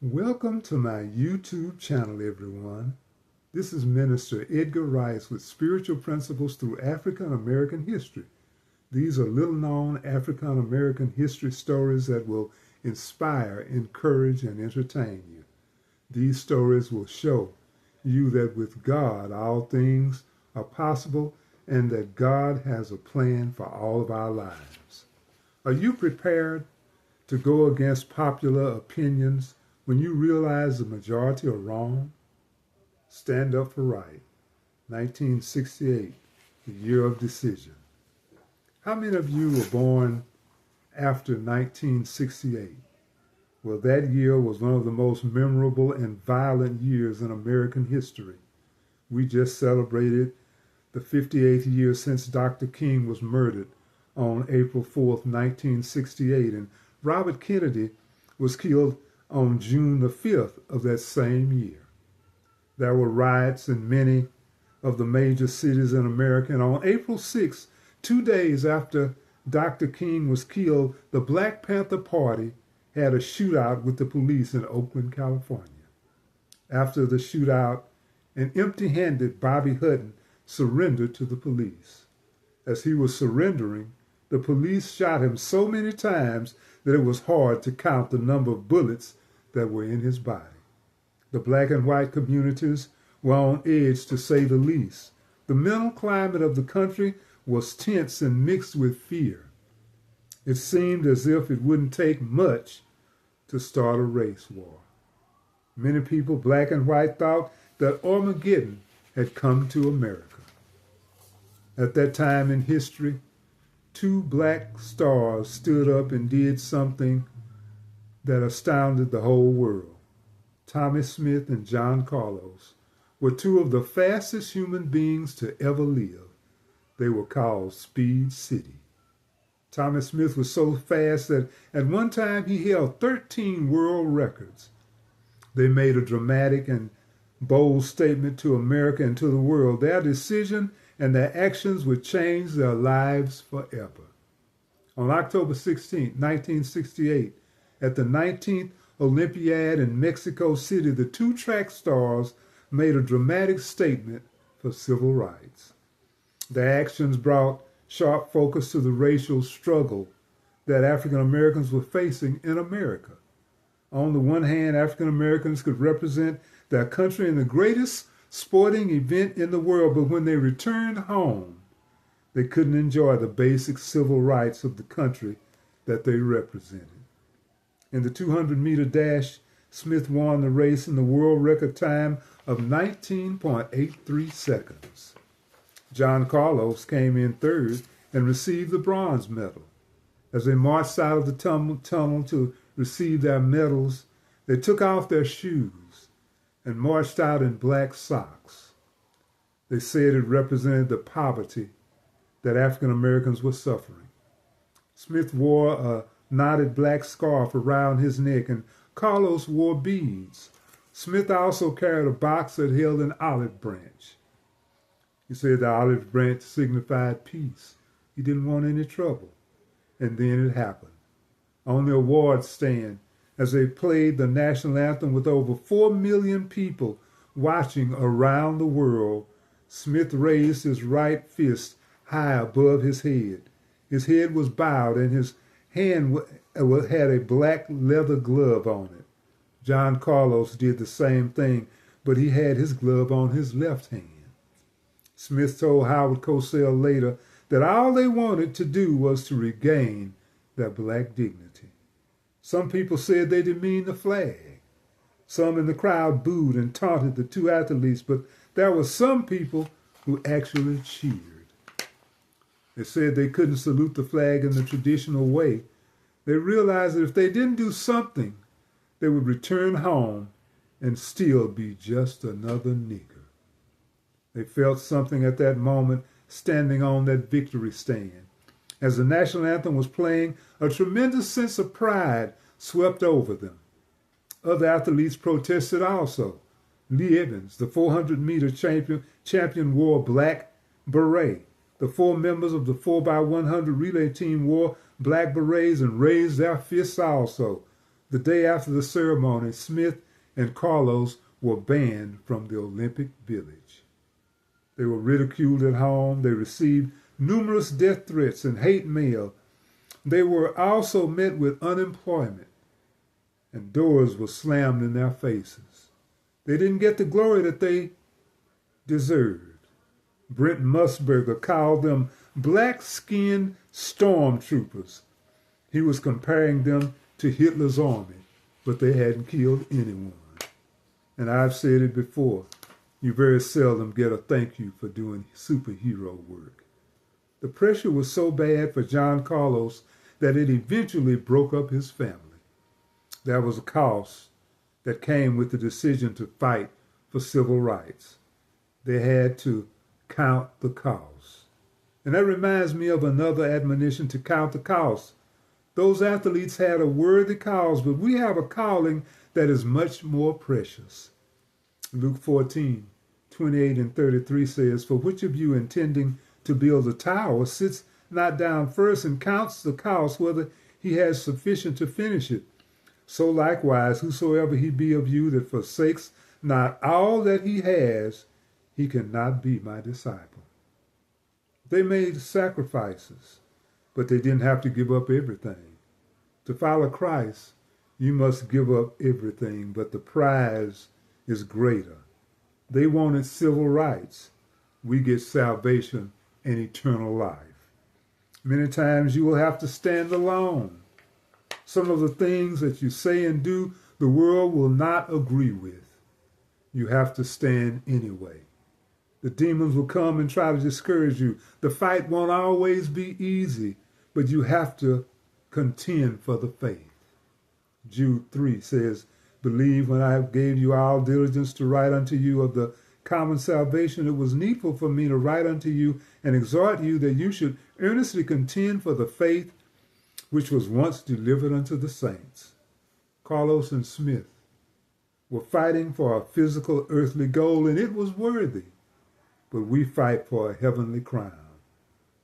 Welcome to my YouTube channel, everyone. This is Minister Edgar Rice with Spiritual Principles Through African American History. These are little-known African American history stories that will inspire, encourage, and entertain you. These stories will show you that with God, all things are possible and that God has a plan for all of our lives. Are you prepared to go against popular opinions when you realize the majority are wrong? Stand up for right. 1968, the year of decision. How many of you were born after 1968? Well, that year was one of the most memorable and violent years in American history. We just celebrated the 58th year since Dr. King was murdered on April 4th, 1968, and Robert Kennedy was killed on June the 5th of that same year. There were riots in many of the major cities in America, and on April 6th, 2 days after Dr. King was killed, the Black Panther Party had a shootout with the police in Oakland, California. After the shootout, an empty-handed Bobby Hutton surrendered to the police. As he was surrendering, the police shot him so many times that it was hard to count the number of bullets that were in his body. The black and white communities were on edge, to say the least. The mental climate of the country was tense and mixed with fear. It seemed as if it wouldn't take much to start a race war. Many people, black and white, thought that Armageddon had come to America. At that time in history, two black stars stood up and did something that astounded the whole world. Tommie Smith and John Carlos were two of the fastest human beings to ever live. They were called Speed City. Tommie Smith was so fast that at one time he held 13 world records. They made a dramatic and bold statement to America and to the world. Their decision and their actions would change their lives forever. On October 16, 1968, at the 19th Olympiad in Mexico City, the two track stars made a dramatic statement for civil rights. Their actions brought sharp focus to the racial struggle that African Americans were facing in America. On the one hand, African Americans could represent their country in the greatest sporting event in the world, but when they returned home, they couldn't enjoy the basic civil rights of the country that they represented. In the 200-meter dash, Smith won the race in the world record time of 19.83 seconds. John Carlos came in third and received the bronze medal. As they marched out of the tunnel to receive their medals, they took off their shoes and marched out in black socks. They said it represented the poverty that African Americans were suffering. Smith wore a knotted black scarf around his neck, and Carlos wore beads. Smith also carried a box that held an olive branch. He said the olive branch signified peace. He didn't want any trouble. And then it happened. On the award stand, as they played the national anthem with over 4 million people watching around the world, Smith raised his right fist high above his head. His head was bowed and his hand had a black leather glove on it. John Carlos did the same thing, but he had his glove on his left hand. Smith told Howard Cosell later that all they wanted to do was to regain their black dignity. Some people said they demeaned the flag. Some in the crowd booed and taunted the two athletes, but there were some people who actually cheered. They said they couldn't salute the flag in the traditional way. They realized that if they didn't do something, they would return home and still be just another nigger. They felt something at that moment standing on that victory stand. As the national anthem was playing, a tremendous sense of pride swept over them. Other athletes protested also. Lee Evans, the 400-meter champion, wore a black beret. The 4 members of the 4x100 relay team wore black berets and raised their fists also. The day after the ceremony, Smith and Carlos were banned from the Olympic Village. They were ridiculed at home. They received numerous death threats and hate mail. They were also met with unemployment, and doors were slammed in their faces. They didn't get the glory that they deserved. Brent Musburger called them black-skinned stormtroopers. He was comparing them to Hitler's army, but they hadn't killed anyone. And I've said it before, you very seldom get a thank you for doing superhero work. The pressure was so bad for John Carlos that it eventually broke up his family. There was a cost that came with the decision to fight for civil rights. They had to count the cost. And that reminds me of another admonition to count the cost. Those athletes had a worthy cause, but we have a calling that is much more precious. Luke 14:28 and 33 says, "For which of you intending to build a tower sits not down first and counts the cost, whether he has sufficient to finish it? So likewise, whosoever he be of you that forsakes not all that he has, he cannot be my disciple." They made sacrifices, but they didn't have to give up everything. To follow Christ, you must give up everything, but the prize is greater. They wanted civil rights. We get salvation and eternal life. Many times you will have to stand alone. Some of the things that you say and do, the world will not agree with. You have to stand anyway. The demons will come and try to discourage you. The fight won't always be easy, but you have to contend for the faith. Jude 3 says, "Believe when I gave you all diligence to write unto you of the common salvation, it was needful for me to write unto you and exhort you that you should earnestly contend for the faith which was once delivered unto the saints." Carlos and Smith were fighting for a physical earthly goal, and it was worthy. But we fight for a heavenly crown.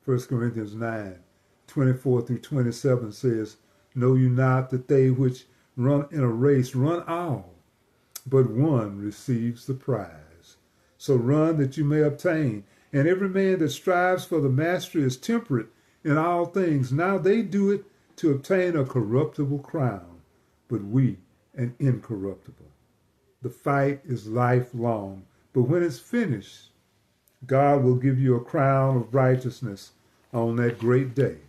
1 Corinthians 9:24 through 27 says, "Know you not that they which run in a race run all, but one receives the prize? So run that you may obtain. And every man that strives for the mastery is temperate in all things. Now they do it to obtain a corruptible crown, but we an incorruptible." The fight is lifelong, but when it's finished, God will give you a crown of righteousness on that great day.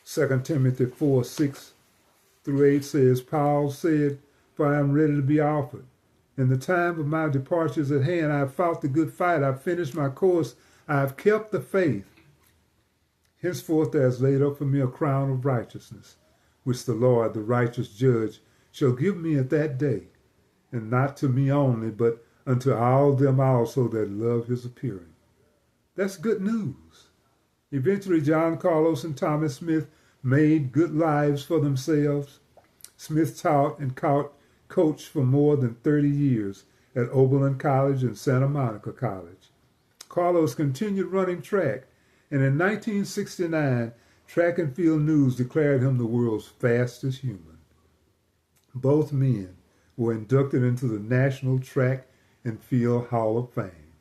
2 Timothy 4:6 through 8 says, "Paul said, for I am ready to be offered. And the time of my departure is at hand. I have fought the good fight. I have finished my course. I have kept the faith. Henceforth there is laid up for me a crown of righteousness, which the Lord, the righteous judge, shall give me at that day, and not to me only, but unto all them also that love his appearing." That's good news. Eventually, John Carlos and Thomas Smith made good lives for themselves. Smith taught and coached for more than 30 years at Oberlin College and Santa Monica College. Carlos continued running track, and in 1969, Track and Field News declared him the world's fastest human. Both men were inducted into the National Track and Field Hall of Fame.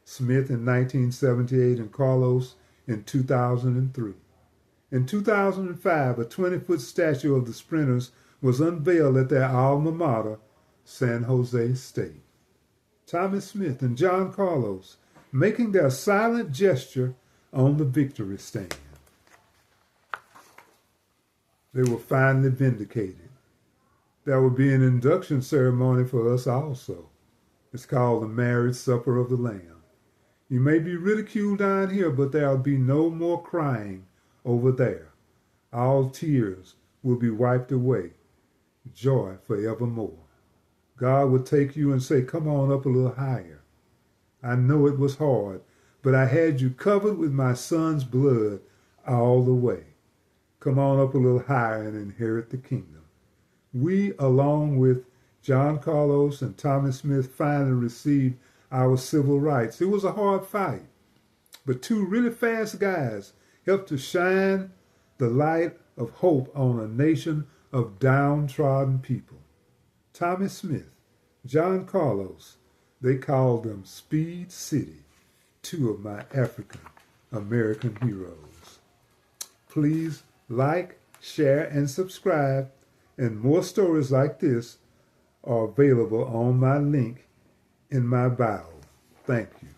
Smith in 1978 and Carlos in 2003. In 2005, a 20-foot statue of the sprinters was unveiled at their alma mater, San Jose State. Thomas Smith and John Carlos making their silent gesture on the victory stand. They were finally vindicated. There will be an induction ceremony for us also. It's called the Marriage Supper of the Lamb. You may be ridiculed down here, but there will be no more crying over there. All tears will be wiped away. Joy forevermore. God will take you and say, "Come on up a little higher. I know it was hard, but I had you covered with my son's blood all the way. Come on up a little higher and inherit the kingdom." We, along with John Carlos and Thomas Smith, finally received our civil rights. It was a hard fight, but two really fast guys helped to shine the light of hope on a nation of downtrodden people. Tommy Smith, John Carlos, they called them Speed City, two of my African American heroes. Please like, share, and subscribe, and more stories like this are available on my link in my bio. Thank you.